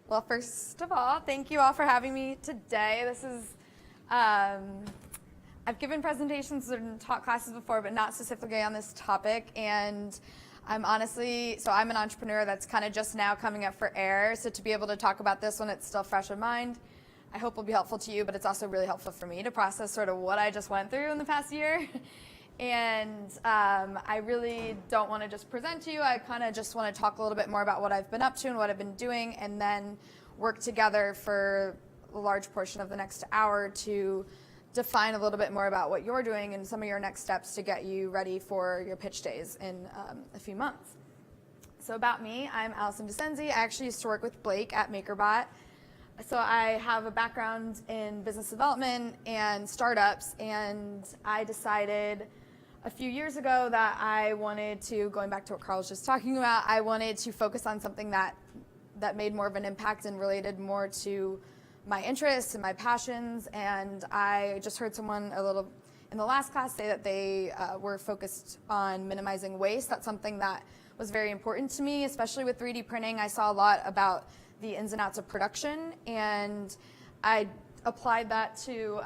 Well, first of all, thank you all for having me today. I've given presentations and taught classes before, but not specifically on this topic. And I'm an entrepreneur that's kind of just now coming up for air. So to be able to talk about this when it's still fresh in mind, I hope will be helpful to you, but it's also really helpful for me to process sort of what I just went through in the past year. And I really don't want to just present to you. I kind of just want to talk a little bit more about what I've been up to and what I've been doing, and then work together for a large portion of the next hour to define a little bit more about what you're doing and some of your next steps to get you ready for your pitch days in a few months. So about me, I'm Allison. I actually used to work with Blake at MakerBot. So I have a background in business development and startups, and I decided a few years ago that I wanted to, going back to what Carl was just talking about, I wanted to focus on something that made more of an impact and related more to my interests and my passions. And I just heard someone a little in the last class say that they were focused on minimizing waste. That's something that was very important to me, especially with 3D printing. I saw a lot about the ins and outs of production, and I applied that to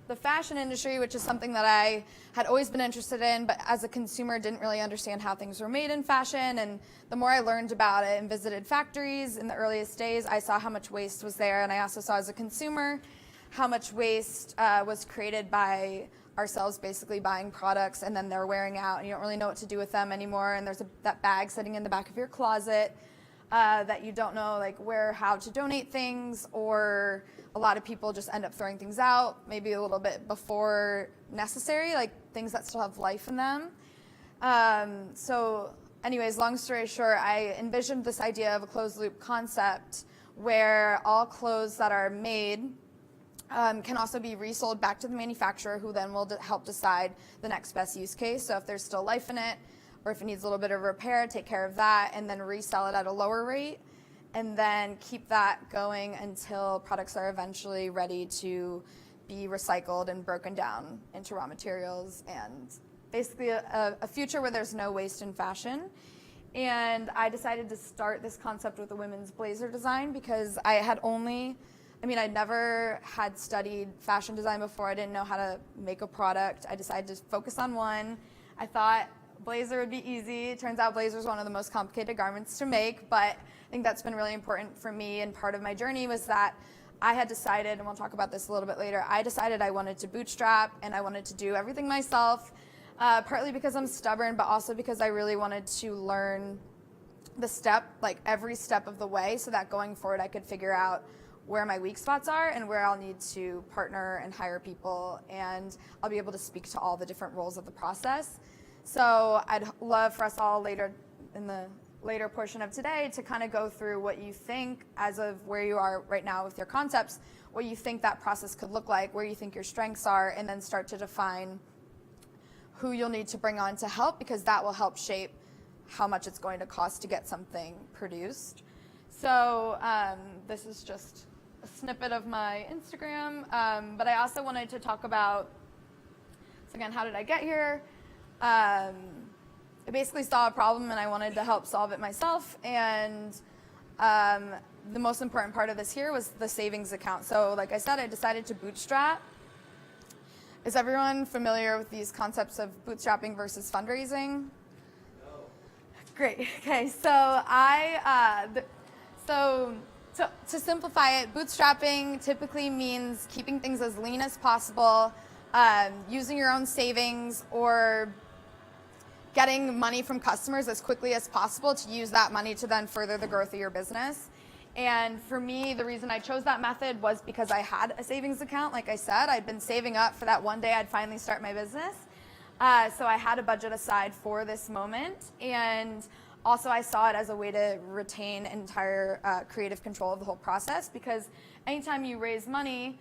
the fashion industry, which is something that I had always been interested in, but as a consumer didn't really understand how things were made in fashion. And the more I learned about it and visited factories in the earliest days, I saw how much waste was there, and I also saw as a consumer how much waste was created by ourselves basically buying products and then they're wearing out and you don't really know what to do with them anymore, and there's that bag sitting in the back of your closet that you don't know how to donate things, or a lot of people just end up throwing things out maybe a little bit before necessary, like things that still have life in them. So anyways, long story short, I envisioned this idea of a closed loop concept where all clothes that are made can also be resold back to the manufacturer, who then will help decide the next best use case. So if there's still life in it, or if it needs a little bit of repair, take care of that, and then resell it at a lower rate, and then keep that going until products are eventually ready to be recycled and broken down into raw materials, and basically a future where there's no waste in fashion. And I decided to start this concept with a women's blazer design because I'd never had studied fashion design before. I didn't know how to make a product. I decided to focus on one. I thought blazer would be easy. It turns out blazer is one of the most complicated garments to make, but I think that's been really important for me, and part of my journey was that I had decided, and we'll talk about this a little bit later, I decided I wanted to bootstrap and I wanted to do everything myself, partly because I'm stubborn, but also because I really wanted to learn every step of the way, so that going forward I could figure out where my weak spots are and where I'll need to partner and hire people, and I'll be able to speak to all the different roles of the process. So I'd love for us all later in the later portion of today to kind of go through what you think, as of where you are right now with your concepts, what you think that process could look like, where you think your strengths are, and then start to define who you'll need to bring on to help, because that will help shape how much it's going to cost to get something produced. So this is just a snippet of my Instagram, but I also wanted to talk about, so again, how did I get here? I basically saw a problem and I wanted to help solve it myself, and the most important part of this here was the savings account. So like I said, I decided to bootstrap. Is everyone familiar with these concepts of bootstrapping versus fundraising? No. Great. Okay, so to simplify it, bootstrapping typically means keeping things as lean as possible, using your own savings, or getting money from customers as quickly as possible to use that money to then further the growth of your business. And for me, the reason I chose that method was because I had a savings account. Like I said, I'd been saving up for that one day I'd finally start my business. So I had a budget aside for this moment, and also I saw it as a way to retain entire creative control of the whole process, because anytime you raise money,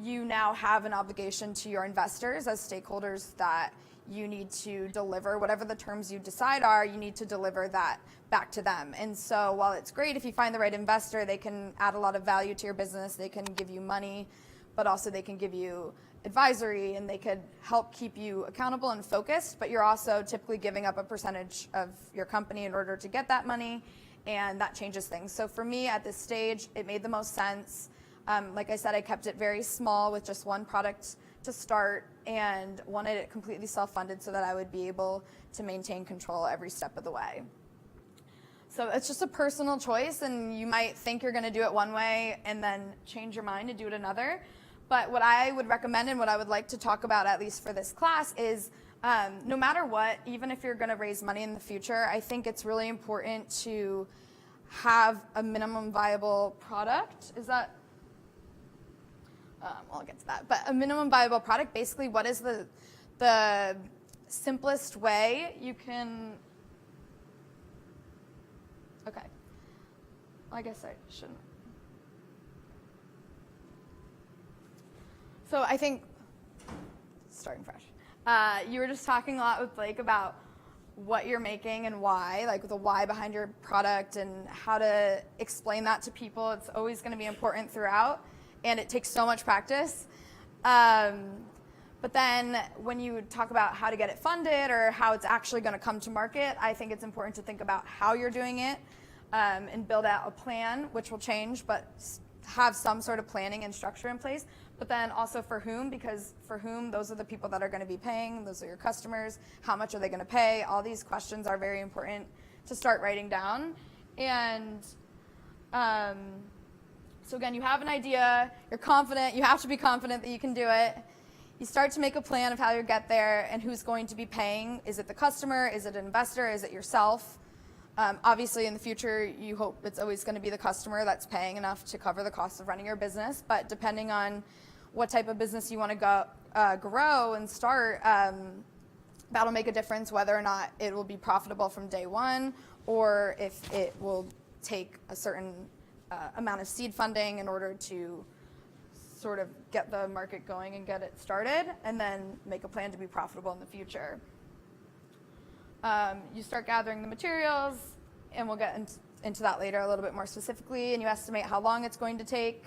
you now have an obligation to your investors as stakeholders that you need to deliver whatever the terms you decide are. You need to deliver that back to them. And so while it's great if you find the right investor, they can add a lot of value to your business, they can give you money, but also they can give you advisory, and they could help keep you accountable and focused, but you're also typically giving up a percentage of your company in order to get that money, and that changes things. So for me at this stage, it made the most sense. Like I said, I kept it very small with just one product to start and wanted it completely self-funded so that I would be able to maintain control every step of the way. So it's just a personal choice, and you might think you're going to do it one way and then change your mind and do it another. But what I would recommend and what I would like to talk about, at least for this class, is no matter what, even if you're going to raise money in the future, I think it's really important to have a minimum viable product. Is that? Well, I'll get to that. But a minimum viable product, basically, what is the simplest way you can? Okay. Well, I guess I shouldn't. So I think, starting fresh, you were just talking a lot with Blake about what you're making and why, like the why behind your product and how to explain that to people. It's always going to be important throughout, and it takes so much practice. But then when you talk about how to get it funded or how it's actually going to come to market, I think it's important to think about how you're doing it and build out a plan, which will change, but have some sort of planning and structure in place. But then also for whom, because for whom, those are the people that are going to be paying, those are your customers, how much are they going to pay? All these questions are very important to start writing down. And so again, you have an idea, you're confident, you have to be confident that you can do it. You start to make a plan of how you get there and who's going to be paying. Is it the customer? Is it an investor? Is it yourself? Obviously, in the future, you hope it's always going to be the customer that's paying enough to cover the cost of running your business. But depending on what type of business you want to grow and start, that'll make a difference whether or not it will be profitable from day one, or if it will take a certain amount of seed funding in order to sort of get the market going and get it started, and then make a plan to be profitable in the future. You start gathering the materials, and we'll get into that later a little bit more specifically, and you estimate how long it's going to take.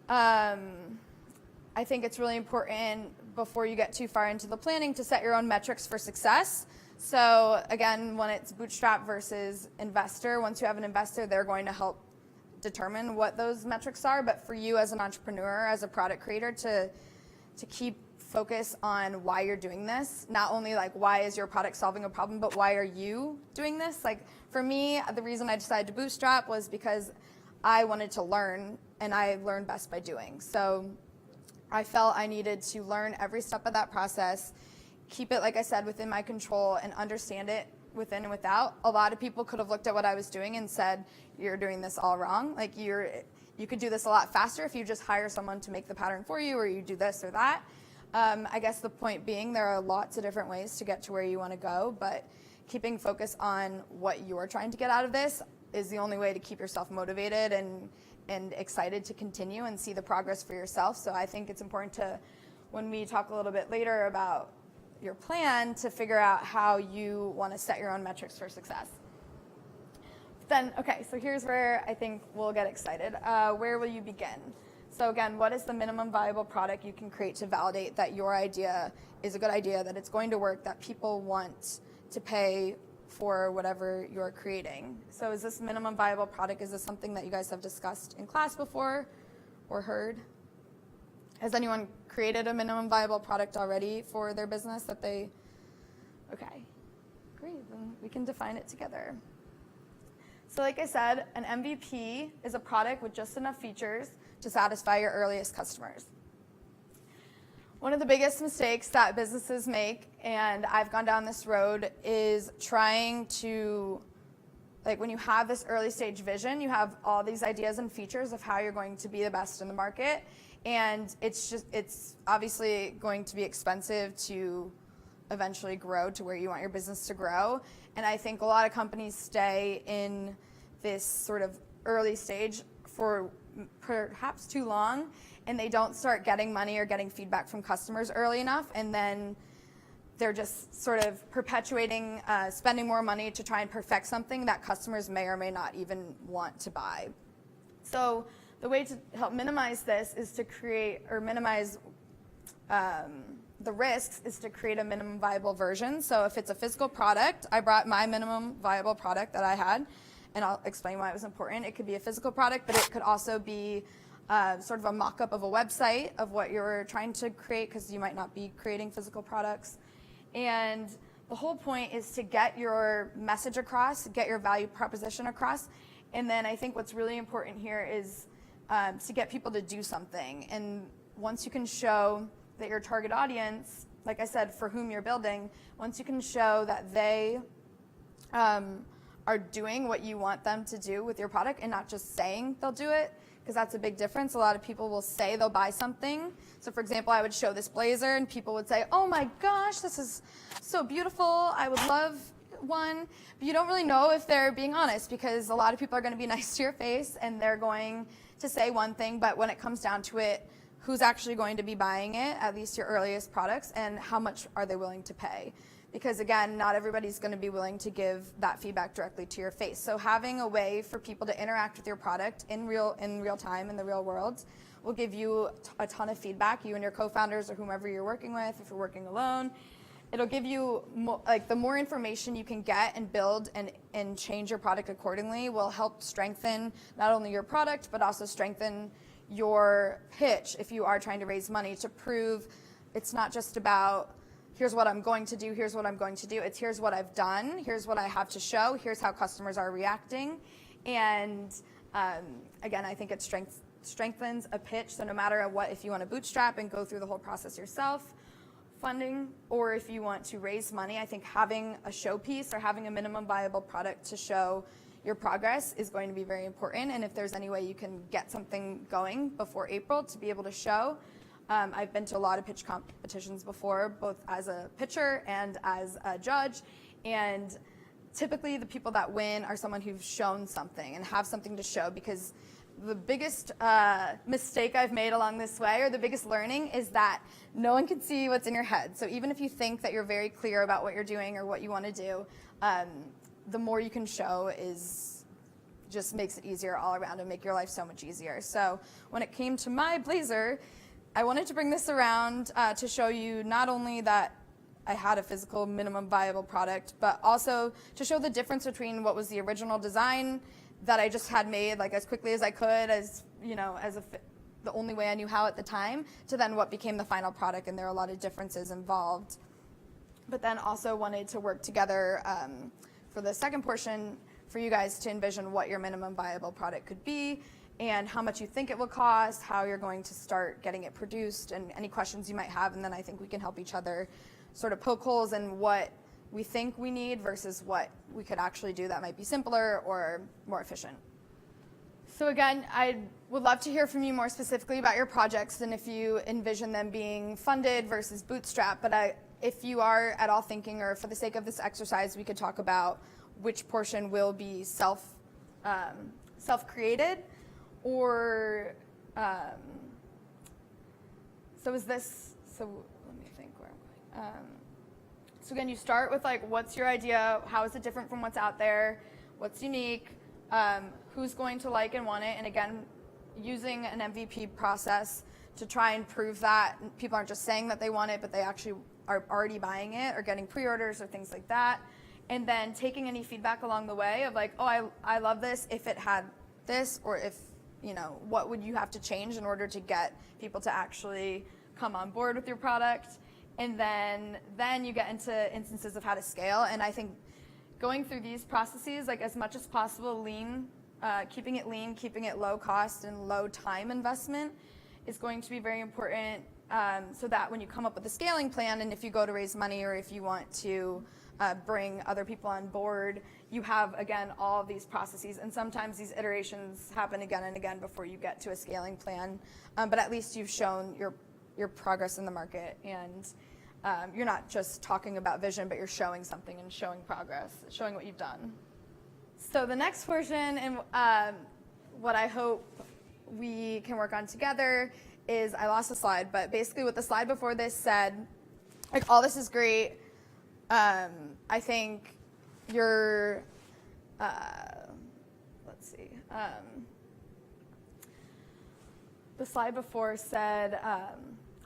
I think it's really important before you get too far into the planning to set your own metrics for success. So again, when it's bootstrap versus investor, once you have an investor, they're going to help determine what those metrics are. But for you as an entrepreneur, as a product creator, to keep focus on why you're doing this, not only like why is your product solving a problem, but why are you doing this? Like for me, the reason I decided to bootstrap was because I wanted to learn, and I learn best by doing. So I felt I needed to learn every step of that process, keep it, like I said, within my control, and understand it within and without. A lot of people could have looked at what I was doing and said, you're doing this all wrong. Like you could do this a lot faster if you just hire someone to make the pattern for you, or you do this or that. I guess the point being, there are lots of different ways to get to where you want to go, but keeping focus on what you're trying to get out of this is the only way to keep yourself motivated and excited to continue and see the progress for yourself. So I think it's important to, when we talk a little bit later about your plan, to figure out how you want to set your own metrics for success. Then, okay, so here's where I think we'll get excited. Where will you begin? So again, what is the minimum viable product you can create to validate that your idea is a good idea, that it's going to work, that people want to pay for whatever you're creating? So is this minimum viable product, is this something that you guys have discussed in class before or heard? Has anyone created a minimum viable product already for their business that they, okay, great, then we can define it together. So like I said, an MVP is a product with just enough features to satisfy your earliest customers. One of the biggest mistakes that businesses make, and I've gone down this road, is trying to, like when you have this early stage vision, you have all these ideas and features of how you're going to be the best in the market, and it's obviously going to be expensive to eventually grow to where you want your business to grow. And I think a lot of companies stay in this sort of early stage for perhaps too long, and they don't start getting money or getting feedback from customers early enough, and then they're just sort of perpetuating spending more money to try and perfect something that customers may or may not even want to buy. So the way to help minimize this is to create, or minimize the risks is to create a minimum viable version. So if it's a physical product, I brought my minimum viable product that I had, and I'll explain why it was important. It could be a physical product, but it could also be sort of a mock-up of a website of what you're trying to create, because you might not be creating physical products. And the whole point is to get your message across, get your value proposition across. And then I think what's really important here is to get people to do something. And once you can show that your target audience, like I said, for whom you're building, once you can show that they are doing what you want them to do with your product and not just saying they'll do it, because that's a big difference. A lot of people will say they'll buy something. So for example, I would show this blazer and people would say, oh my gosh, this is so beautiful, I would love one. But you don't really know if they're being honest, because a lot of people are going to be nice to your face and they're going to say one thing, but when it comes down to it, who's actually going to be buying it, at least your earliest products, and how much are they willing to pay? Because again, not everybody's going to be willing to give that feedback directly to your face. So having a way for people to interact with your product in real time, in the real world, will give you a ton of feedback, you and your co-founders or whomever you're working with, if you're working alone. It'll give you, the more information you can get and build and change your product accordingly will help strengthen not only your product, but also strengthen your pitch if you are trying to raise money, to prove it's not just about here's what I'm going to do, here's what I'm going to do. It's here's what I've done, here's what I have to show, here's how customers are reacting. And again, I think it strengthens a pitch. So no matter what, if you want to bootstrap and go through the whole process yourself, funding, or if you want to raise money, I think having a showpiece or having a minimum viable product to show your progress is going to be very important. And if there's any way you can get something going before April to be able to show. I've been to a lot of pitch competitions before, both as a pitcher and as a judge. And typically the people that win are someone who's shown something and have something to show, because the biggest mistake I've made along this way, or the biggest learning, is that no one can see what's in your head. So even if you think that you're very clear about what you're doing or what you want to do, the more you can show just makes it easier all around and make your life so much easier. So when it came to my blazer, I wanted to bring this around to show you not only that I had a physical minimum viable product, but also to show the difference between what was the original design that I just had made like as quickly as I could, as you know, the only way I knew how at the time, to then what became the final product. And there are a lot of differences involved. But then also wanted to work together for the second portion for you guys to envision what your minimum viable product could be, and how much you think it will cost, how you're going to start getting it produced, and any questions you might have. And then I think we can help each other sort of poke holes in what we think we need versus what we could actually do that might be simpler or more efficient. So again, I would love to hear from you more specifically about your projects and if you envision them being funded versus bootstrap. But if you are at all thinking, or for the sake of this exercise, we could talk about which portion will be self-created, or so let me think where I'm going. So again, you start with like, what's your idea? How is it different from what's out there? What's unique? Who's going to like and want it? And again, using an MVP process to try and prove that people aren't just saying that they want it, but they actually are already buying it or getting pre-orders or things like that. And then taking any feedback along the way of like, oh, I love this if it had this, or if, you know, what would you have to change in order to get people to actually come on board with your product? And then you get into instances of how to scale. And I think going through these processes, like as much as possible, keeping it lean, keeping it low cost and low time investment is going to be very important, so that when you come up with a scaling plan, and if you go to raise money, or if you want to bring other people on board, you have, again, all of these processes. And sometimes these iterations happen again and again before you get to a scaling plan. But at least you've shown your progress in the market, and you're not just talking about vision, but you're showing something and showing progress, showing what you've done. So the next portion, and what I hope we can work on together, is, I lost a slide, but basically what the slide before this said, like, all this is great. I think you're, let's see. The slide before said,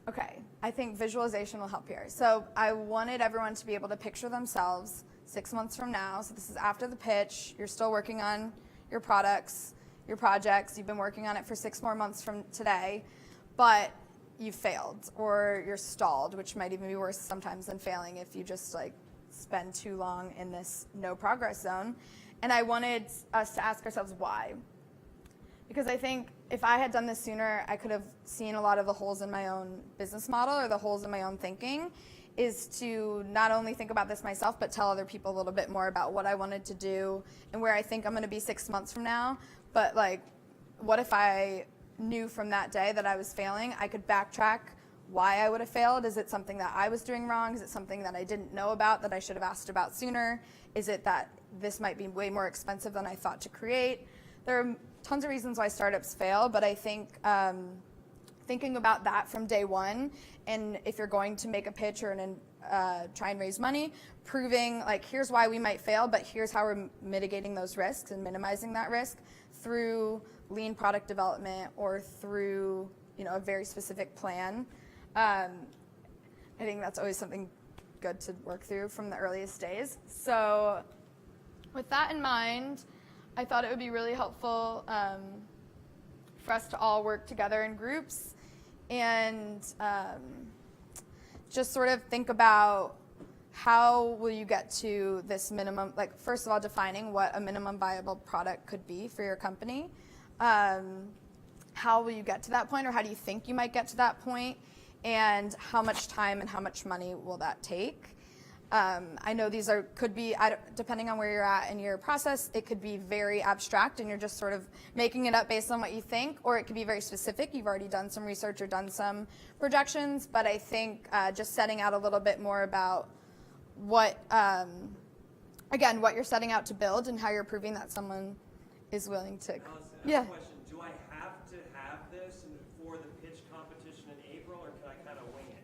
okay, I think visualization will help here. So I wanted everyone to be able to picture themselves 6 months from now. So this is after the pitch. You're still working on your products, your projects. You've been working on it for 6 more months from today, but you failed or you're stalled, which might even be worse sometimes than failing if you just like spend too long in this no progress zone. And I wanted us to ask ourselves why. Because I think if I had done this sooner, I could have seen a lot of the holes in my own business model or the holes in my own thinking, is to not only think about this myself, but tell other people a little bit more about what I wanted to do and where I think I'm going to be 6 months from now. But like, what if I knew from that day that I was failing? I could backtrack why I would have failed. Is it something that I was doing wrong? Is it something that I didn't know about that I should have asked about sooner? Is it that this might be way more expensive than I thought to create? There are tons of reasons why startups fail, but I think thinking about that from day one, and if you're going to make a pitch or try and raise money, proving like, here's why we might fail, but here's how we're mitigating those risks and minimizing that risk through lean product development or through a very specific plan. I think that's always something good to work through from the earliest days. So with that in mind, I thought it would be really helpful for us to all work together in groups and just sort of think about how will you get to this minimum, like first of all, defining what a minimum viable product could be for your company. How will you get to that point, or how do you think you might get to that point, and how much time and how much money will that take? I know these could be, depending on where you're at in your process, it could be very abstract and you're just sort of making it up based on what you think, or it could be very specific. You've already done some research or done some projections, but I think just setting out a little bit more about what, again, what you're setting out to build and how you're proving that someone is willing to. Allison, I have a question. Do I have to have this for the pitch competition in April, or can I kind of wing it?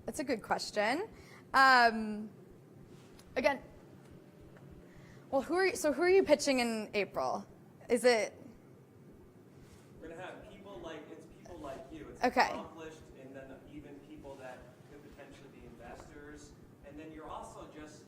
That's a good question. Again, well, who are you pitching in April? Is it? We're gonna have people like you. It's okay. Accomplished, and then even people that could potentially be investors. And then you're also just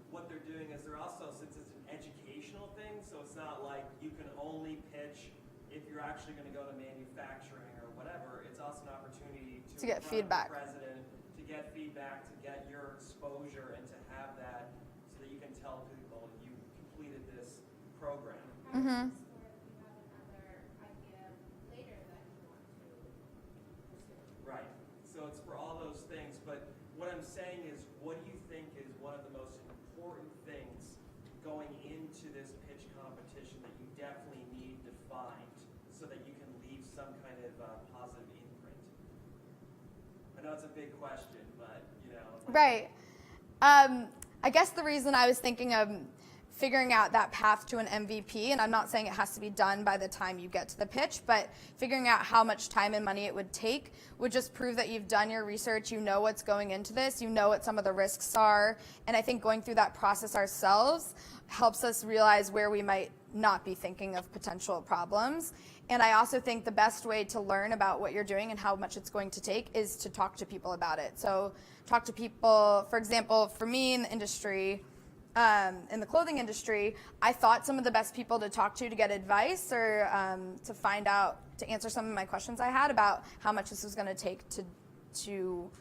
what they're doing is they're also, since it's an educational thing, so it's not like you can only pitch if you're actually going to go to manufacturing or whatever. It's also an opportunity to get feedback. The president, to get feedback, to get your exposure, and to have that so that you can tell people you completed this program. Mm-hmm. Right. So it's for all those things. But what I'm saying is, what do you think is one of the most important things going into this pitch competition that you definitely need defined so that you can leave some kind of positive imprint? I know it's a big question, but Right. I guess the reason I was thinking of figuring out that path to an MVP, and I'm not saying it has to be done by the time you get to the pitch, but figuring out how much time and money it would take would just prove that you've done your research, you know what's going into this, you know what some of the risks are, and I think going through that process ourselves helps us realize where we might not be thinking of potential problems. And I also think the best way to learn about what you're doing and how much it's going to take is to talk to people about it. So talk to people, for example, for me in the industry, in the clothing industry, I thought some of the best people to talk to get advice or to find out, to answer some of my questions I had about how much this was going to take to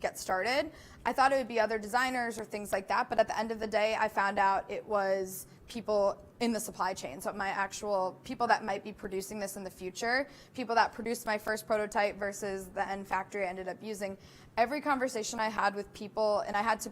get started. I thought it would be other designers or things like that, but at the end of the day, I found out it was people in the supply chain. So my actual people that might be producing this in the future, people that produced my first prototype versus the end factory I ended up using. Every conversation I had with people, and I had to,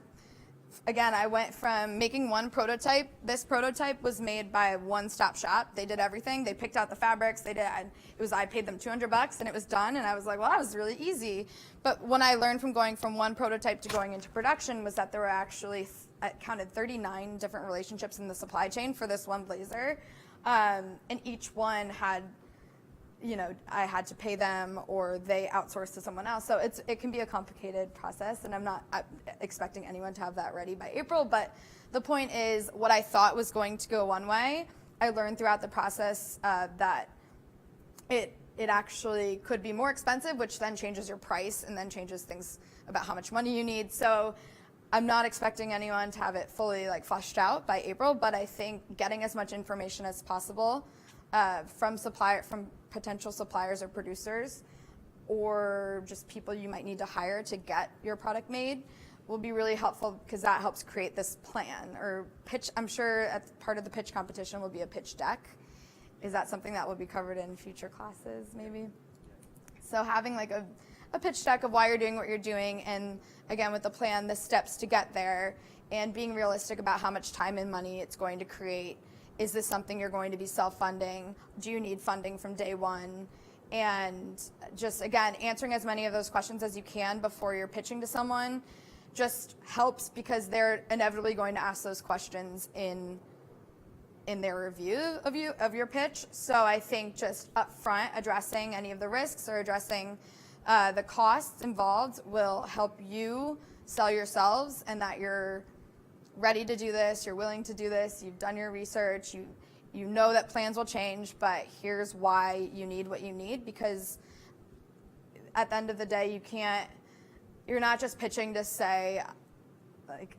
again, I went from making one prototype. This prototype was made by a one-stop shop. They did everything. They picked out the fabrics. I paid them $200 and it was done. And I was like, well, that was really easy. But when I learned from going from one prototype to going into production was that there were actually, I counted 39 different relationships in the supply chain for this one blazer. And each one had, I had to pay them or they outsourced to someone else. So it can be a complicated process, and I'm not expecting anyone to have that ready by April. But the point is, what I thought was going to go one way, I learned throughout the process that it actually could be more expensive, which then changes your price and then changes things about how much money you need. So I'm not expecting anyone to have it fully like fleshed out by April, but I think getting as much information as possible from potential suppliers or producers, or just people you might need to hire to get your product made, will be really helpful, because that helps create this plan or pitch. I'm sure as part of the pitch competition will be a pitch deck. Is that something that will be covered in future classes maybe? So having like a pitch deck of why you're doing what you're doing, and again with the plan, the steps to get there, and being realistic about how much time and money it's going to create. Is this something you're going to be self-funding? Do you need funding from day one? And just again, answering as many of those questions as you can before you're pitching to someone just helps, because they're inevitably going to ask those questions in their review of your pitch. So I think just up front addressing any of the risks or addressing the costs involved will help you sell yourselves, and that you're ready to do this, you're willing to do this, you've done your research, you know that plans will change, but here's why you need what you need. Because at the end of the day, you're not just pitching to say, like,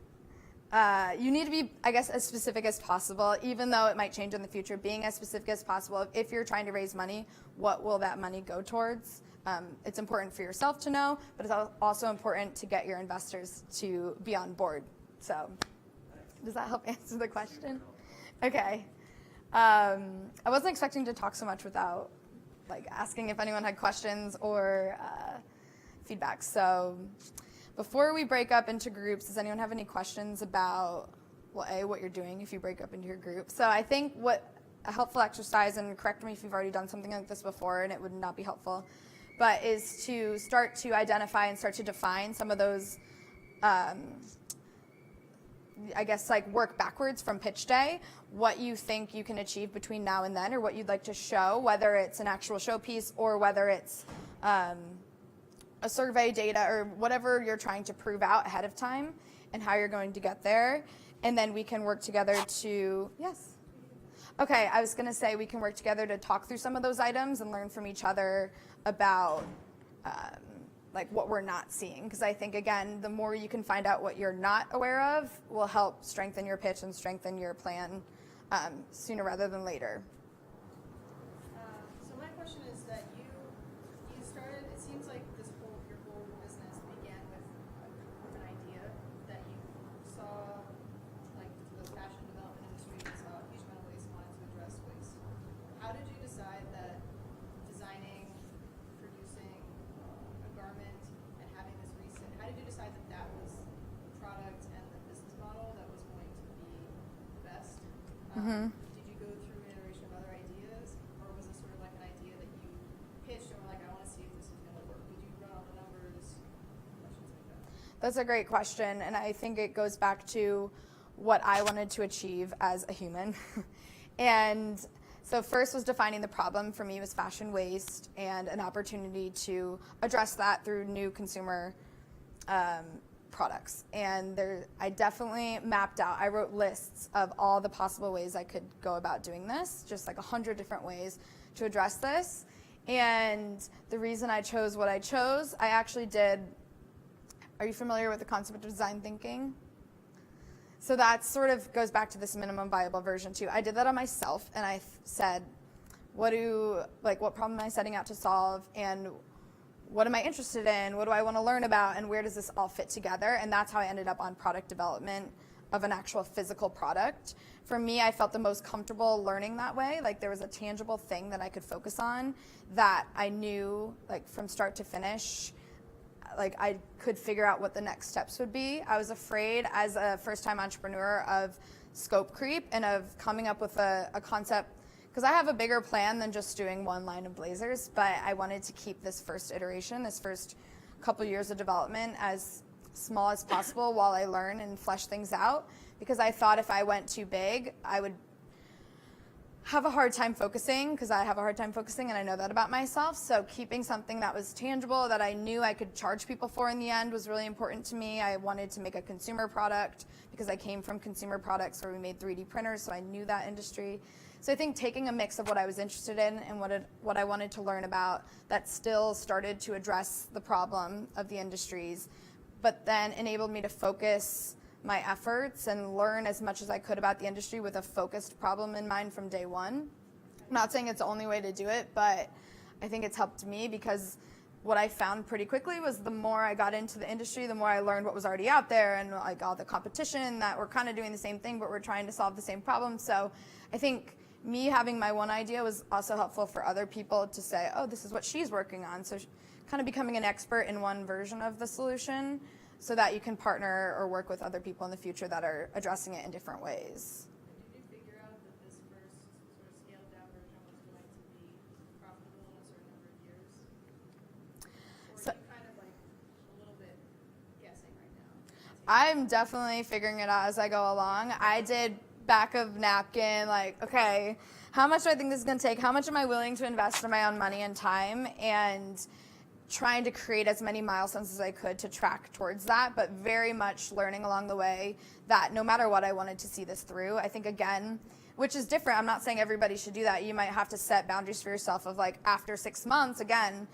you need to be, I guess, as specific as possible, even though it might change in the future. Being as specific as possible. If you're trying to raise money, what will that money go towards? It's important for yourself to know, but it's also important to get your investors to be on board. So does that help answer the question? Okay. I wasn't expecting to talk so much without like asking if anyone had questions or feedback. So before we break up into groups, does anyone have any questions about, well, what you're doing if you break up into your group? So I think what a helpful exercise, and correct me if you've already done something like this before and it would not be helpful, but is to start to identify and start to define some of those, I guess, like work backwards from pitch day, what you think you can achieve between now and then, or what you'd like to show, whether it's an actual showpiece or whether it's a survey data or whatever you're trying to prove out ahead of time, and how you're going to get there. And then we can work together to, yes. Okay, I was going to say we can work together to talk through some of those items and learn from each other about like what we're not seeing. Because I think, again, the more you can find out what you're not aware of will help strengthen your pitch and strengthen your plan sooner rather than later. So my question is that you started, it seems like your whole business began with an idea that you saw, like the fashion development industry saw a huge amount of waste and wanted to address waste. How did you decide that designing, producing a garment and having this recent, how did you decide that that was the product and the business model that was going to be the best? Did you go through an iteration of other ideas, or was this sort of like an idea that you pitched and were like, I want to see if this is going to work? Did you run all the numbers? Questions like that. That's a great question, and I think it goes back to what I wanted to achieve as a human. And so first was defining the problem. For me, was fashion waste, and an opportunity to address that through new consumer products. And I definitely mapped out, I wrote lists of all the possible ways I could go about doing this, just like 100 different ways to address this. And the reason I chose what I chose, I actually did, are you familiar with the concept of design thinking? So that sort of goes back to this minimum viable version too. I did that on myself, and I said, what problem am I setting out to solve, and what am I interested in? What do I want to learn about? And where does this all fit together? And that's how I ended up on product development of an actual physical product. For me, I felt the most comfortable learning that way. Like there was a tangible thing that I could focus on that I knew, like from start to finish, like I could figure out what the next steps would be. I was afraid as a first-time entrepreneur of scope creep and of coming up with a concept, because I have a bigger plan than just doing one line of blazers, but I wanted to keep this first iteration, this first couple years of development as small as possible while I learn and flesh things out, because I thought if I went too big, have a hard time focusing, because I have a hard time focusing and I know that about myself. So keeping something that was tangible, that I knew I could charge people for in the end, was really important to me. I wanted to make a consumer product because I came from consumer products where we made 3D printers, so I knew that industry. So I think taking a mix of what I was interested in and what I wanted to learn about that still started to address the problem of the industries, but then enabled me to focus my efforts and learn as much as I could about the industry with a focused problem in mind from day one. I'm not saying it's the only way to do it, but I think it's helped me, because what I found pretty quickly was the more I got into the industry, the more I learned what was already out there, and like all the competition that we're kind of doing the same thing, but we're trying to solve the same problem. So I think me having my one idea was also helpful for other people to say, oh, this is what she's working on. So kind of becoming an expert in one version of the solution, so that you can partner or work with other people in the future that are addressing it in different ways. Did you figure out that this first sort of scaled down version was going to be profitable in a certain number of years? Or So, are you kind of like a little bit guessing right now? I'm definitely figuring it out as I go along. I did back of napkin, like, okay, how much do I think this is going to take? How much am I willing to invest in my own money and time? And trying to create as many milestones as I could to track towards that, but very much learning along the way that no matter what, I wanted to see this through. I think, again, which is different. I'm not saying everybody should do that. You might have to set boundaries for yourself of like, after 6 months, again,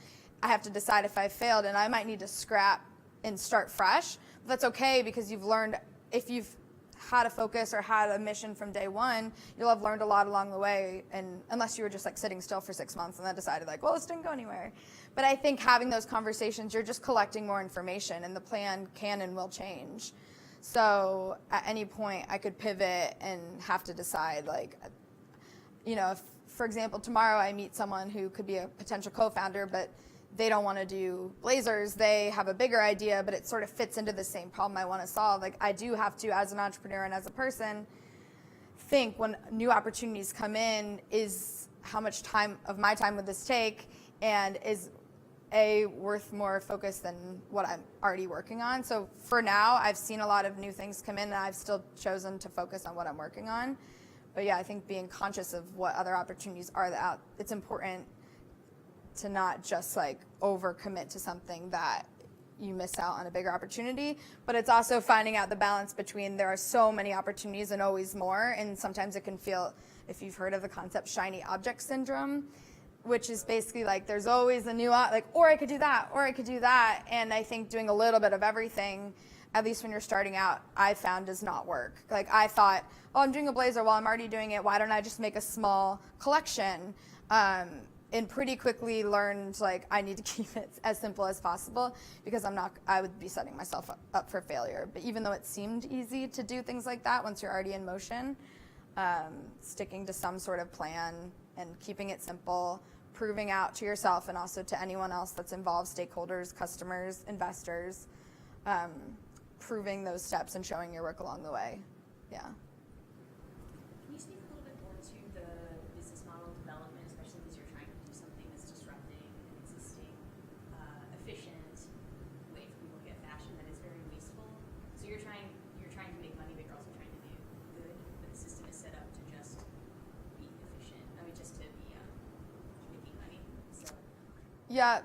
I have to decide if I failed, and I might need to scrap and start fresh. But that's okay, because you've learned, if you've had a focus or had a mission from day one, you'll have learned a lot along the way, and unless you were just like sitting still for 6 months and then decided like, well, this didn't go anywhere. But I think having those conversations, you're just collecting more information, and the plan can and will change. So at any point I could pivot and have to decide, like, you know, if, for example, tomorrow I meet someone who could be a potential co-founder, but they don't want to do blazers. They have a bigger idea, but it sort of fits into the same problem I want to solve. Like, I do have to, as an entrepreneur and as a person, think when new opportunities come in, is how much time of my time would this take, and is worth more focus than what I'm already working on. So for now, I've seen a lot of new things come in, and I've still chosen to focus on what I'm working on. But yeah, I think being conscious of what other opportunities are out, it's important to not just like overcommit to something that you miss out on a bigger opportunity. But it's also finding out the balance between, there are so many opportunities and always more, and sometimes it can feel, if you've heard of the concept shiny object syndrome, which is basically like there's always a new, like, or I could do that, or I could do that. And I think doing a little bit of everything, at least when you're starting out, I found does not work. Like, I thought, oh, I'm doing a blazer, well, I'm already doing it, why don't I just make a small collection? And pretty quickly learned, like, I need to keep it as simple as possible, because I would be setting myself up for failure. But even though it seemed easy to do things like that once you're already in motion, sticking to some sort of plan and keeping it simple, proving out to yourself and also to anyone else that's involved, stakeholders, customers, investors, proving those steps and showing your work along the way. Yeah. Can you speak a little bit more to the business model development, especially as you're trying to do something that's disrupting an existing, efficient way for people to get fashion that is very wasteful? So you're trying to make money, but you're also trying to do good, but the system is set up to just be efficient. I mean, just to be making money. So. Yeah,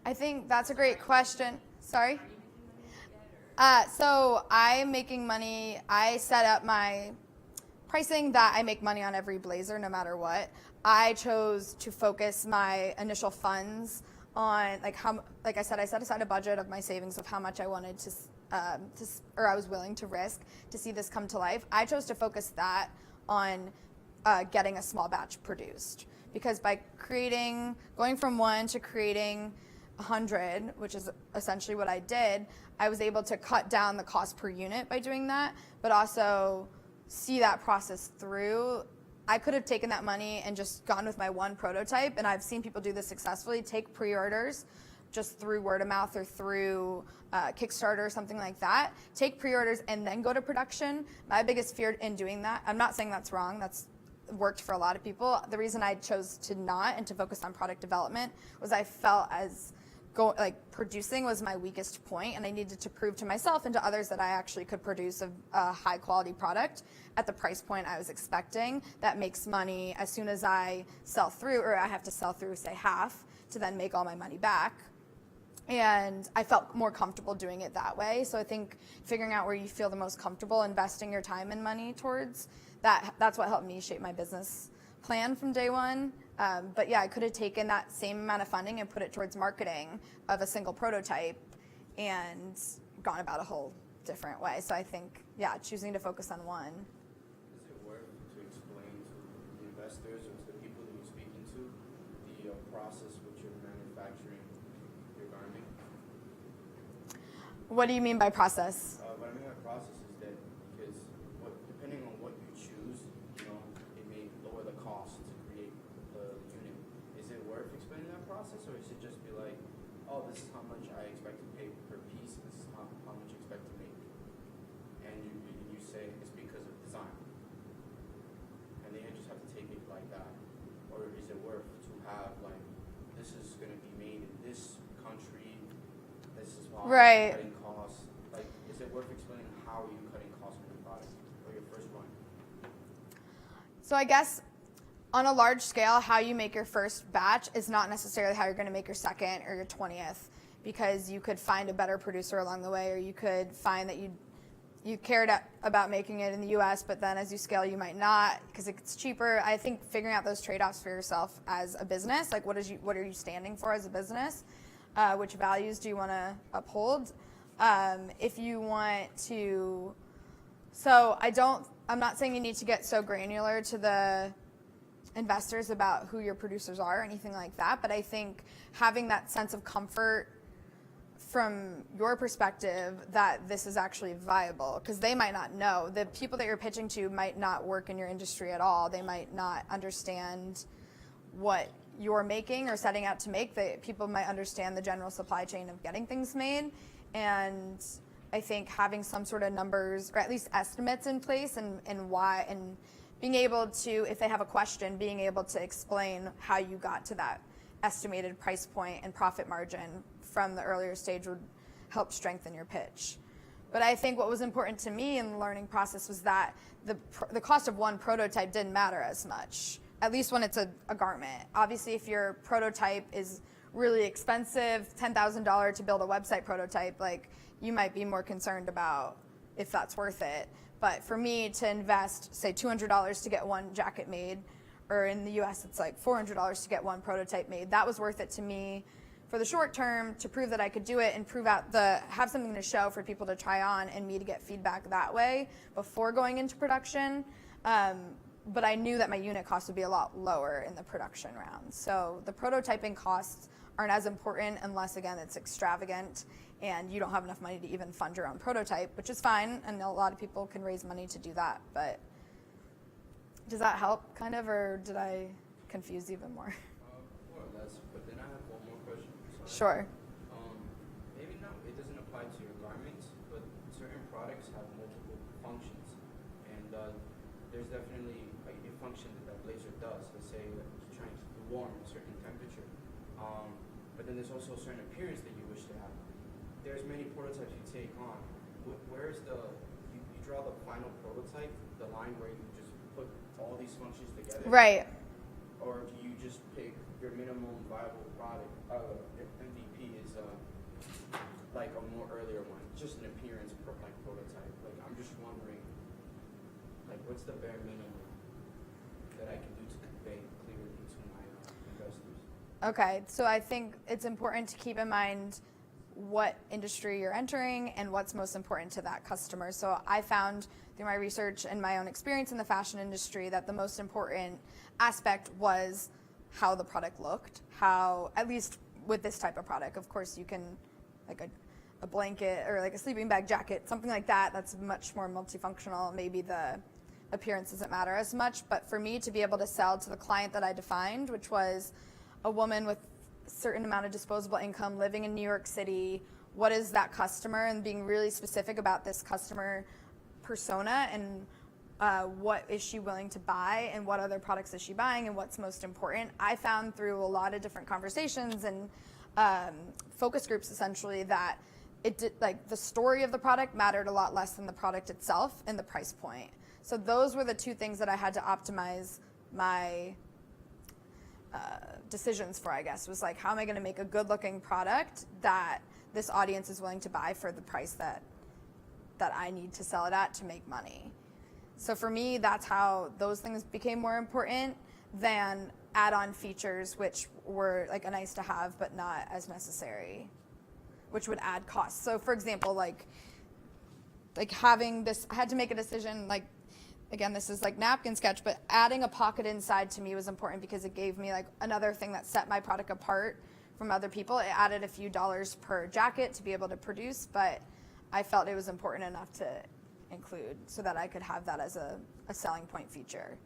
I think that's a great question. Sorry? Are you making money yet, or? So I'm making money. I set up my pricing that I make money on every blazer, no matter what. I chose to focus my initial funds on, like I said, I set aside a budget of my savings of how much I wanted to or I was willing to risk to see this come to life. I chose to focus that on getting a small batch produced, because by going from 1 to creating 100, which is essentially what I did, I was able to cut down the cost per unit by doing that, but also see that process through. I could have taken that money and just gone with my one prototype, and I've seen people do this successfully, take pre-orders just through word of mouth or through Kickstarter or something like that, take pre-orders and then go to production. My biggest fear in doing that, I'm not saying that's wrong, that's worked for a lot of people. The reason I chose to not and to focus on product development was I felt as producing was my weakest point, and I needed to prove to myself and to others that I actually could produce a high quality product at the price point I was expecting that makes money as soon as I sell through, or I have to sell through, say, half to then make all my money back. And I felt more comfortable doing it that way. So I think figuring out where you feel the most comfortable investing your time and money towards, that's what helped me shape my business plan from day one. But yeah, I could have taken that same amount of funding and put it towards marketing of a single prototype and gone about a whole different way. So I think, yeah, choosing to focus on one. Is it worth to explain to the investors or to the people that you're speaking to the process which you're manufacturing your garment? What do you mean by process? What I mean by process is that because depending on what you choose, it may lower the cost to create the unit. Is it worth explaining that process, or is it just be like, oh, this is how much I expect to pay per piece, this is how much you expect to make, and you say it's because of design, and then you just have to take it like that, or is it worth to have like, this is going to be made in this country, this is why Right. cutting costs. Like, is it worth explaining how are you cutting costs on your product or your first run? So I guess on a large scale, how you make your first batch is not necessarily how you're going to make your second or your 20th, because you could find a better producer along the way, or you could find that you cared about making it in the US, but then as you scale, you might not because it's cheaper. I think figuring out those trade-offs for yourself as a business, like what are you standing for as a business? Which values do you want to uphold? If you want to, I'm not saying you need to get so granular to the investors about who your producers are or anything like that, but I think having that sense of comfort from your perspective that this is actually viable, because they might not know. The people that you're pitching to might not work in your industry at all. They might not understand what you're making or setting out to make. People might understand the general supply chain of getting things made. And I think having some sort of numbers or at least estimates in place and why, and being able to, if they have a question, being able to explain how you got to that estimated price point and profit margin from the earlier stage would help strengthen your pitch. But I think what was important to me in the learning process was that the cost of one prototype didn't matter as much, at least when it's a garment. Obviously, if your prototype is really expensive, $10,000 to build a website prototype, like you might be more concerned about if that's worth it. But for me to invest, say $200 to get one jacket made, or in the US it's like $400 to get one prototype made, that was worth it to me for the short term to prove that I could do it and have something to show for people to try on and me to get feedback that way before going into production. But I knew that my unit cost would be a lot lower in the production round. So the prototyping costs aren't as important unless, again, it's extravagant and you don't have enough money to even fund your own prototype, which is fine, and a lot of people can raise money to do that. But does that help, kind of, or did I confuse even more? More or less, but then I have one more question. Sure. Maybe not, it doesn't apply to your garments, but certain products have multiple functions, and there's definitely a function that blazer does. Let's say you're trying to keep it warm at a certain temperature, but then there's also a certain appearance that you wish to have. There's many prototypes you take on. Where's you draw the final prototype, the line where you just put all these functions together? Right. Or do you just pick your minimum viable product? MVP is like a more earlier one, just an appearance prototype. Like, I'm just wondering, like, what's the bare minimum that I can do to convey clearly to my investors? Okay, so I think it's important to keep in mind what industry you're entering and what's most important to that customer. So I found through my research and my own experience in the fashion industry that the most important aspect was how the product looked, how, at least with this type of product, of course you can, like a blanket or like a sleeping bag jacket, something like that, that's much more multifunctional. Maybe the appearance doesn't matter as much, but for me to be able to sell to the client that I defined, which was a woman with certain amount of disposable income living in New York City, what is that customer, and being really specific about this customer persona and what is she willing to buy and what other products is she buying and what's most important. I found through a lot of different conversations and focus groups essentially that it did, like the story of the product mattered a lot less than the product itself and the price point. So those were the two things that I had to optimize my decisions for, I guess, was like, how am I going to make a good looking product that this audience is willing to buy for the price that I need to sell it at to make money. So for me, that's how those things became more important than add-on features, which were like a nice to have, but not as necessary, which would add costs. So for example, like having this, I had to make a decision, like, again, this is like napkin sketch, but adding a pocket inside to me was important because it gave me like another thing that set my product apart from other people. It added a few dollars per jacket to be able to produce, but I felt it was important enough to include so that I could have that as a selling point feature.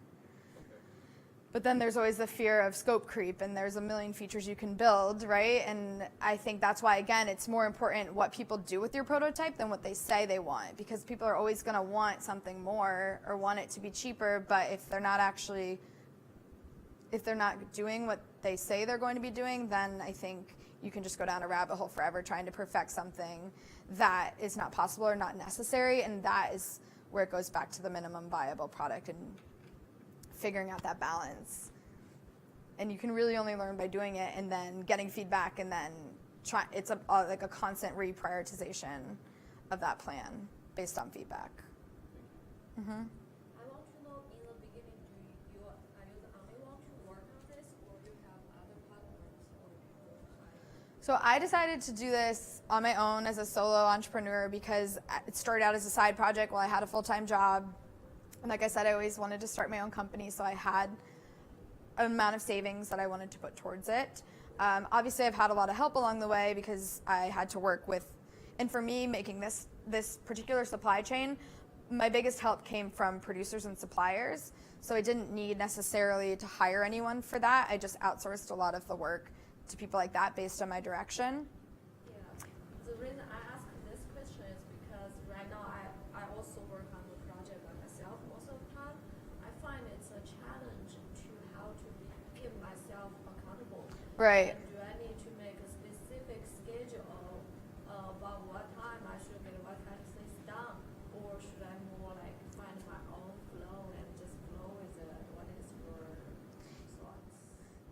But then there's always the fear of scope creep, and there's a million features you can build, right? And I think that's why, again, it's more important what people do with your prototype than what they say they want, because people are always going to want something more or want it to be cheaper, but if they're not doing what they say they're going to be doing, then I think you can just go down a rabbit hole forever trying to perfect something that is not possible or not necessary, and that is where it goes back to the minimum viable product and figuring out that balance. And you can really only learn by doing it and then getting feedback, and then it's like a constant reprioritization of that plan based on feedback. Mm-hmm. I want to know, in the beginning, are you the only one to work on this, or you have other partners or people? So I decided to do this on my own as a solo entrepreneur because it started out as a side project while I had a full-time job. And like I said, I always wanted to start my own company, so I had an amount of savings that I wanted to put towards it. Obviously, I've had a lot of help along the way because I had to work with, and for me, making this particular supply chain, my biggest help came from producers and suppliers. So I didn't need necessarily to hire anyone for that. I just outsourced a lot of the work to people like that based on my direction. Yeah. The reason I ask this question is because right now I also work on the project by myself most of the time. I find it's a challenge to how to keep myself accountable. Right. And do I need to make a specific schedule about what time I should get what kind of things done, or should I more like find my own flow and just flow with it? What is your thoughts?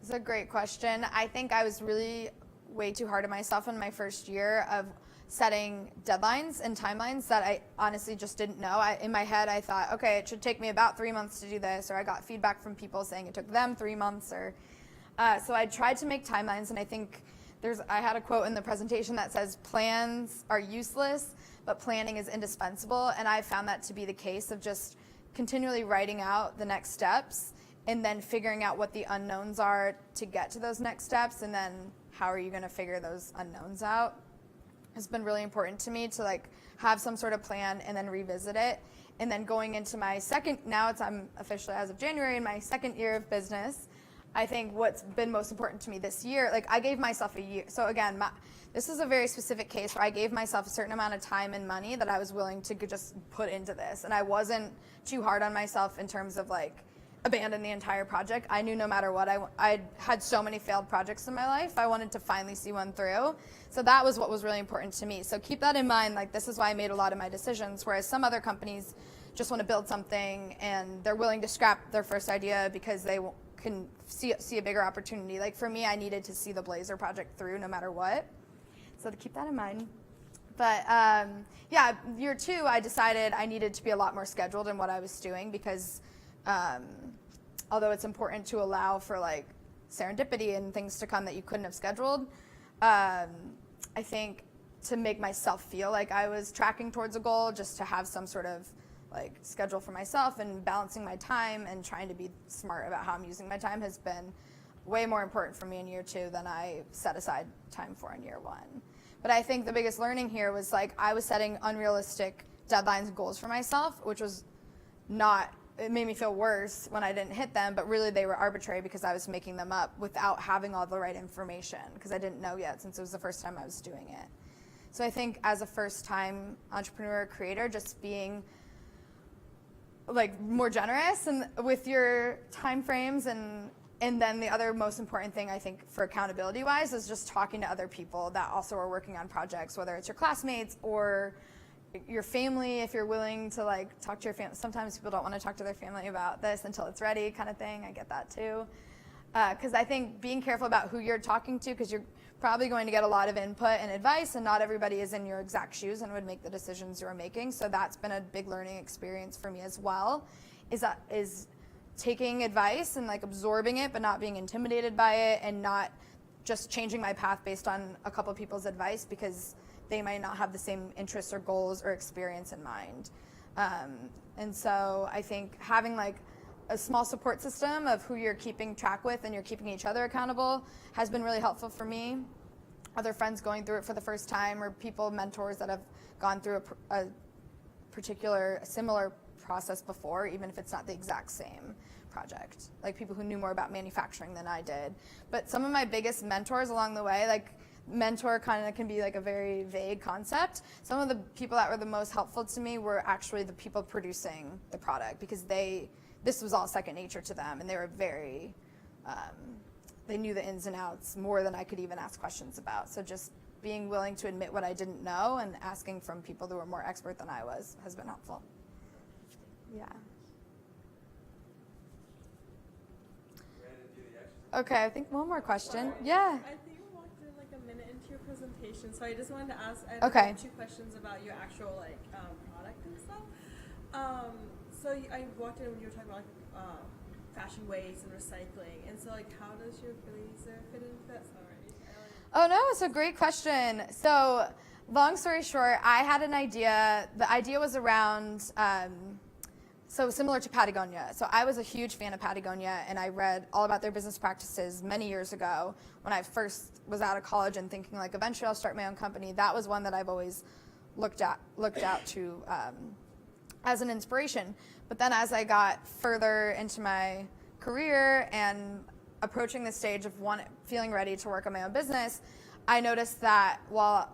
It's a great question. I think I was really way too hard on myself in my first year of setting deadlines and timelines that I honestly just didn't know. In my head, I thought, okay, it should take me about 3 months to do this, or I got feedback from people saying it took them 3 months, or so I tried to make timelines, and I think I had a quote in the presentation that says, plans are useless, but planning is indispensable, and I found that to be the case of just continually writing out the next steps and then figuring out what the unknowns are to get to those next steps, and then how are you going to figure those unknowns out. It's been really important to me to like have some sort of plan and then revisit it. And then going into my I'm officially, as of January, in my second year of business, I think what's been most important to me this year, like I gave myself a year. So again, this is a very specific case where I gave myself a certain amount of time and money that I was willing to just put into this. And I wasn't too hard on myself in terms of like abandon the entire project. I knew no matter what, I had so many failed projects in my life. I wanted to finally see one through. So that was what was really important to me. So keep that in mind. Like this is why I made a lot of my decisions, whereas some other companies just want to build something and they're willing to scrap their first idea because they can see a bigger opportunity. Like for me, I needed to see the Blazer project through no matter what. So to keep that in mind. But yeah, year 2, I decided I needed to be a lot more scheduled in what I was doing because although it's important to allow for like serendipity and things to come that you couldn't have scheduled, I think to make myself feel like I was tracking towards a goal, just to have some sort of like schedule for myself and balancing my time and trying to be smart about how I'm using my time has been way more important for me in year 2 than I set aside time for in year 1. But I think the biggest learning here was like I was setting unrealistic deadlines and goals for myself, which was it made me feel worse when I didn't hit them, but really they were arbitrary because I was making them up without having all the right information because I didn't know yet since it was the first time I was doing it. So I think as a first-time entrepreneur creator, just being like more generous and with your time frames and And then the other most important thing, I think, for accountability wise, is just talking to other people that also are working on projects, whether it's your classmates or your family, if you're willing to like talk to your family. Sometimes people don't want to talk to their family about this until it's ready, kind of thing. I get that too. Because I think being careful about who you're talking to, because you're probably going to get a lot of input and advice, and not everybody is in your exact shoes and would make the decisions you're making. So that's been a big learning experience for me as well, is taking advice and like absorbing it, but not being intimidated by it, and not just changing my path based on a couple people's advice because they might not have the same interests or goals or experience in mind. And so I think having like a small support system of who you're keeping track with and you're keeping each other accountable has been really helpful for me. Other friends going through it for the first time, or people, mentors that have gone through a similar process before, even if it's not the exact same project. Like people who knew more about manufacturing than I did. But some of my biggest mentors along the way, like mentor kind of can be like a very vague concept. Some of the people that were the most helpful to me were actually the people producing the product, because this was all second nature to them, and they were very, they knew the ins and outs more than I could even ask questions about. So just being willing to admit what I didn't know and asking from people who were more expert than I was has been helpful. Yeah. Okay, I think one more question. Yeah. I think we walked in like a minute into your presentation, so I just wanted to ask. I Okay. have 2 questions about your actual like product and stuff. I walked in when you were talking about like fashion waste and recycling, and so like how does your blazer fit into that? Sorry. Oh no, it's a great question. So, long story short, I had an idea. The idea was around. So similar to Patagonia. So I was a huge fan of Patagonia, and I read all about their business practices many years ago when I first was out of college and thinking like eventually I'll start my own company. That was one that I've always looked out to as an inspiration. But then as I got further into my career and approaching the stage of feeling ready to work on my own business, I noticed that while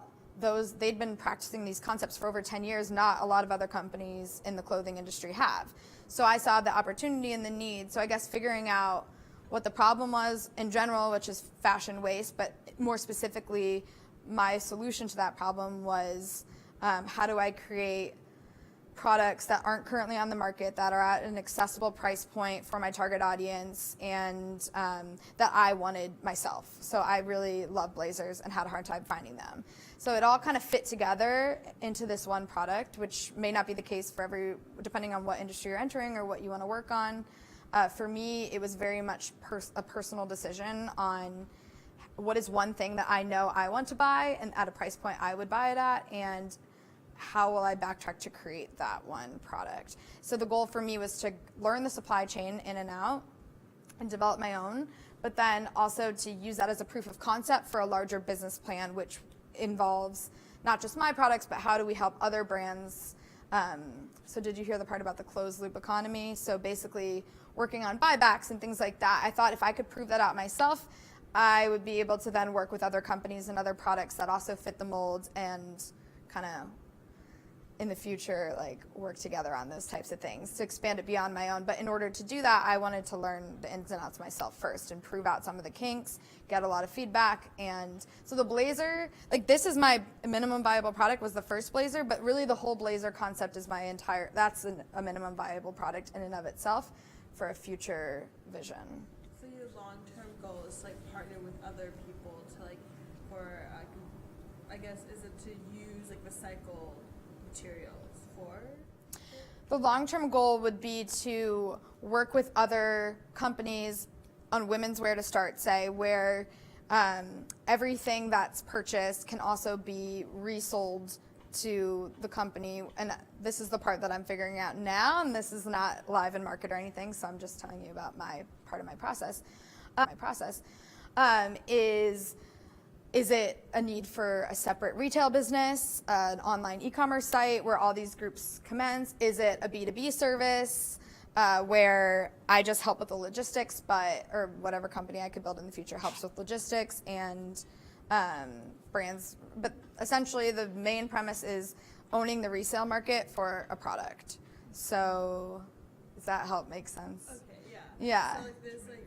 they'd been practicing these concepts for over 10 years, not a lot of other companies in the clothing industry have. So I saw the opportunity and the need. So I guess figuring out what the problem was in general, which is fashion waste, but more specifically, my solution to that problem was how do I create products that aren't currently on the market, that are at an accessible price point for my target audience, and that I wanted myself. So I really love blazers and had a hard time finding them. So it all kind of fit together into this one product, which may not be the case for depending on what industry you're entering or what you want to work on. For me, it was very much a personal decision on what is one thing that I know I want to buy and at a price point I would buy it at, and how will I backtrack to create that one product. So the goal for me was to learn the supply chain in and out and develop my own, but then also to use that as a proof of concept for a larger business plan, which involves not just my products, but how do we help other brands. So did you hear the part about the closed loop economy? So basically working on buybacks and things like that. I thought if I could prove that out myself, I would be able to then work with other companies and other products that also fit the mold and kind of in the future, like work together on those types of things to expand it beyond my own. But in order to do that, I wanted to learn the ins and outs myself first and prove out some of the kinks, get a lot of feedback. And so the blazer, like this is my minimum viable product, was the first blazer, but really the whole blazer concept is that's a minimum viable product in and of itself for a future vision. So your long-term goal is like partner with other people to like, for I guess, is it to use like recycle materials for? The long-term goal would be to work with other companies on women's wear to start, say, where everything that's purchased can also be resold to the company. And this is the part that I'm figuring out now, and this is not live in market or anything, so I'm just telling you about my part of my process. Is it a need for a separate retail business, an online e-commerce site where all these groups commence? Is it a B2B service where I just help with the logistics, or whatever company I could build in the future helps with logistics and brands? But essentially the main premise is owning the resale market for a product. So does that help make sense? Okay, yeah. Yeah. So like there's like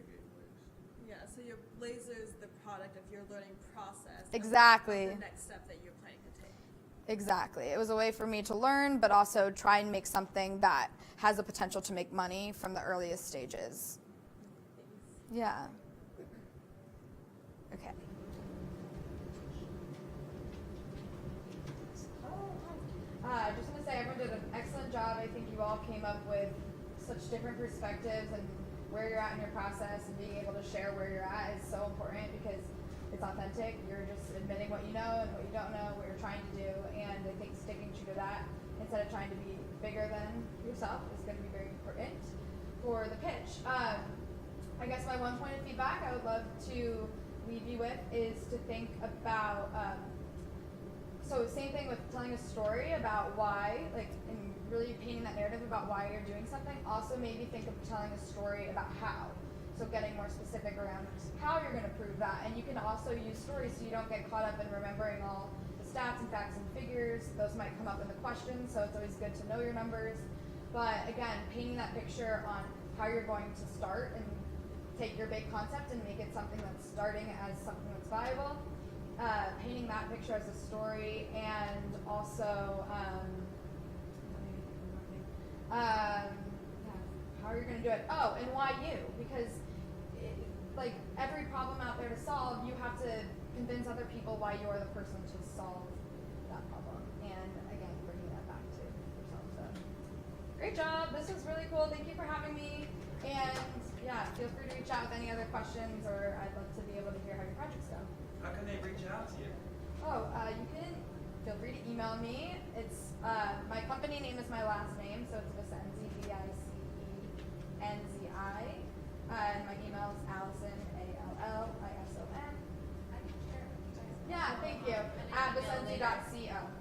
So your laser is the product of your learning process. Exactly. Of the next step that you're planning to take. Exactly. It was a way for me to learn, but also try and make something that has the potential to make money from the earliest stages. Yeah. Okay. I just want to say everyone did an excellent job. I think you all came up with such different perspectives, and where you're at in your process and being able to share where you're at is so important because it's authentic. You're just admitting what you know and what you don't know, what you're trying to do, and I think sticking true to that instead of trying to be bigger than yourself is going to be very important for the pitch. I guess my one point of feedback I would love to leave you with is to think about, so same thing with telling a story about why, like, and really painting that narrative about why you're doing something. Also maybe think of telling a story about how. So getting more specific around how you're going to prove that. And you can also use stories so you don't get caught up in remembering all the stats and facts and figures. Those might come up in the questions, so it's always good to know your numbers. But again, painting that picture on how you're going to start and take your big concept and make it something that's starting as something that's viable. Painting that picture as a story, and also how you're going to do it. Oh, and why you? Because like every problem out there to solve, you have to convince other people why you're the person to solve that problem. And again, bringing that back to yourself. So great job. This was really cool. Thank you for having me. And yeah, feel free to reach out with any other questions, or I'd love to be able to hear how your projects go. How can they reach out to you? Oh, you can feel free to email me. It's my company name is my last name, so it's Vienzi, Vicenzi. And my email is Allison, Allison. I can share it with you guys. Yeah, thank you. At Vienzi.co.